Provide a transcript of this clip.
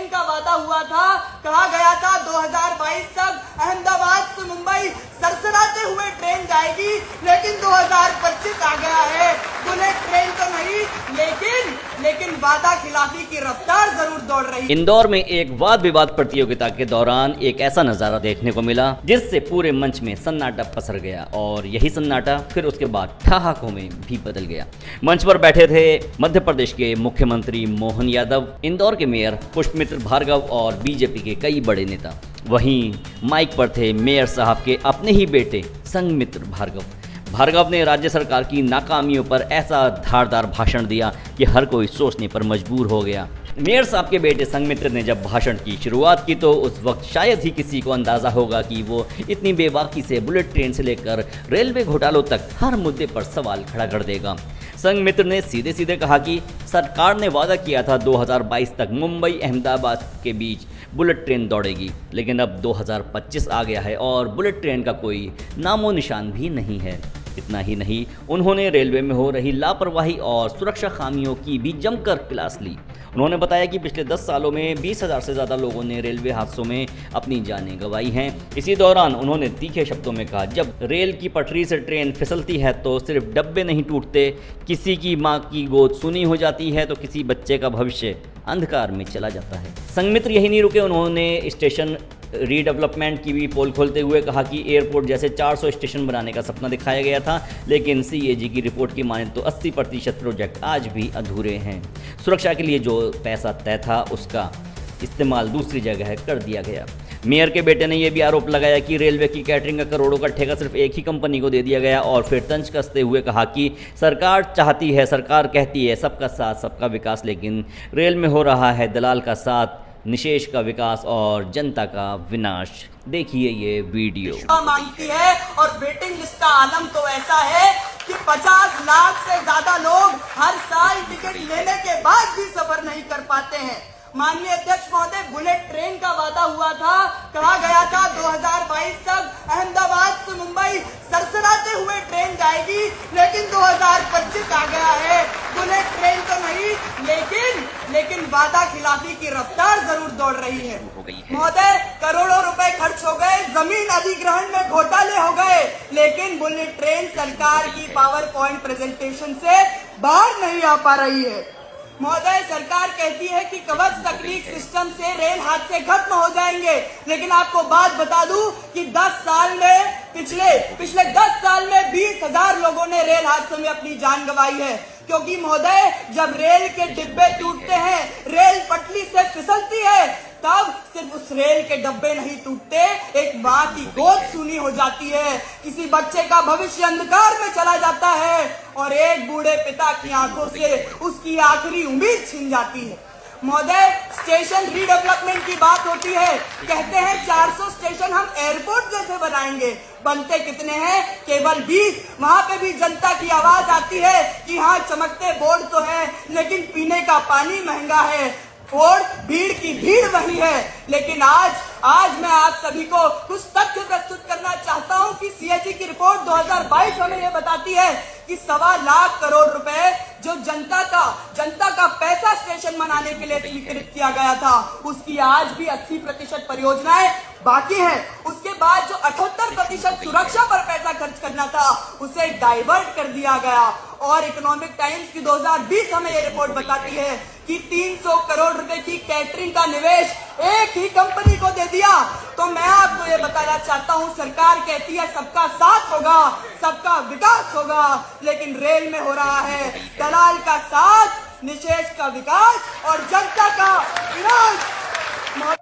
Train का वादा हुआ था, कहा गया था 2022 तक अहमदाबाद से मुंबई सरसराते हुए ट्रेन जाएगी, लेकिन 2025 आ गया है। बुलेट ट्रेन तो नहीं, लेकिन वादा खिलाफी की रफ्तार जरूर दौड़ रही है। इंदौर में एक वाद विवाद प्रतियोगिता के दौरान एक ऐसा नजारा देखने को मिला जिससे पूरे मंच में सन्नाटा पसर गया और यही सन्नाटा फिर उसके बाद ठहाकों में भी बदल गया। मंच पर बैठे थे मध्य प्रदेश के मुख्यमंत्री मोहन यादव, इंदौर के मेयर पुष्पमित्र भार्गव और बीजेपी के कई बड़े नेता। वहीं माइक पर थे मेयर साहब के अपने ही बेटे संघमित्र भार्गव ने राज्य सरकार की नाकामियों पर ऐसा धारदार भाषण दिया कि हर कोई सोचने पर मजबूर हो गया। मेयर साहब के बेटे संघमित्र ने जब भाषण की शुरुआत की तो उस वक्त शायद ही किसी को अंदाजा होगा कि वो इतनी बेबाकी से बुलेट ट्रेन से लेकर रेलवे घोटालों तक हर मुद्दे पर सवाल खड़ा कर देगा। संघमित्र ने सीधे सीधे कहा कि सरकार ने वादा किया था 2022 तक मुंबई अहमदाबाद के बीच बुलेट ट्रेन दौड़ेगी, लेकिन अब 2025 आ गया है और बुलेट ट्रेन का कोई नामो निशान भी नहीं है। इतना ही नहीं, उन्होंने रेलवे में हो रही लापरवाही और सुरक्षा खामियों की भी जमकर क्लास ली। उन्होंने बताया कि पिछले 10 सालों में 20,000 से ज़्यादा लोगों ने रेलवे हादसों में अपनी जानें गंवाई हैं। इसी दौरान उन्होंने तीखे शब्दों में कहा, जब रेल की पटरी से ट्रेन फिसलती है तो सिर्फ डब्बे नहीं टूटते, किसी की माँ की गोद सूनी हो जाती है तो किसी बच्चे का भविष्य अंधकार में चला जाता है। संघमित्र यही नहीं रुके, उन्होंने स्टेशन रीडेवलपमेंट की भी पोल खोलते हुए कहा कि एयरपोर्ट जैसे 400 स्टेशन बनाने का सपना दिखाया गया था, लेकिन सीएजी की रिपोर्ट की माने तो 80% प्रोजेक्ट आज भी अधूरे हैं। सुरक्षा के लिए जो पैसा तय था उसका इस्तेमाल दूसरी जगह कर दिया गया। मेयर के बेटे ने यह भी आरोप लगाया कि रेलवे की कैटरिंग का करोड़ों का ठेका सिर्फ एक ही कंपनी को दे दिया गया और फिर तंज कसते हुए कहा कि सरकार चाहती है, सरकार कहती है सबका साथ सबका विकास, लेकिन रेल में हो रहा है दलाल का साथ, निशेष का विकास और जनता का विनाश। देखिए ये वीडियो। मांगती है और वेटिंग लिस्ट का आलम तो ऐसा है कि 50 लाख से ज्यादा लोग हर साल टिकट लेने के बाद भी सफर नहीं कर पाते हैं। माननीय अध्यक्ष महोदय, बुलेट ट्रेन का वादा हुआ था, कहा गया था 2022 तक अहमदाबाद से मुंबई सरसराते हुए ट्रेन जाएगी, लेकिन 2025 आ गया है। बुलेट ट्रेन तो नहीं, लेकिन वादा खिलाफी की रफ्तार जरूर दौड़ रही है। महोदय, करोड़ों रुपए खर्च हो गए, जमीन अधिग्रहण में घोटाले हो गए, लेकिन बुलेट ट्रेन सरकार की पावर पॉइंट प्रेजेंटेशन से बाहर नहीं आ पा रही है। महोदय, सरकार कहती है कि कवच तकनीक सिस्टम से रेल हादसे खत्म हो जाएंगे, लेकिन आपको बात बता दूं कि 10 साल में पिछले 10 साल में 20,000 लोगों ने रेल हादसों में अपनी जान गंवाई है। क्योंकि महोदय, जब रेल के डिब्बे टूटते हैं, रेल पटरी से फिसलती है, तब सिर्फ उस रेल के डब्बे नहीं टूटते, एक माँ की गोद सूनी हो जाती है, किसी बच्चे का भविष्य अंधकार में चला जाता है और एक बूढ़े पिता की आंखों से उसकी आखिरी उम्मीद छिन जाती है। महोदय, स्टेशन रीडेवलपमेंट की बात होती है, कहते हैं 400 स्टेशन हम एयरपोर्ट जैसे बनाएंगे, बनते कितने हैं? केवल 20। वहाँ पे भी जनता की आवाज आती है कि हाँ, चमकते बोर्ड तो है, लेकिन पीने का पानी महंगा है। और भीड़ की भीड़ वही है। लेकिन आज मैं आप सभी को कुछ तथ्य प्रस्तुत करना चाहता हूं कि सीएजी की रिपोर्ट 2022 हमें यह बताती है कि 1.25 लाख करोड़ रुपए जो जनता का पैसा स्टेशन बनाने के लिए स्वीकृत किया गया था, उसकी आज भी 80% परियोजनाएं बाकी है। उसके बाद जो 78% सुरक्षा पर पैसा खर्च करना था, उसे डाइवर्ट कर दिया गया। और इकोनॉमिक टाइम्स की 2020 हमें ये रिपोर्ट बताती है कि 300 करोड़ रुपए की कैटरिंग का निवेश एक ही कंपनी को दे दिया। तो मैं आपको ये बताना चाहता हूँ, सरकार कहती है सबका साथ होगा, सबका विकास होगा, लेकिन रेल में हो रहा है दलाल का साथ, निशेष का विकास और जनता का विनाश।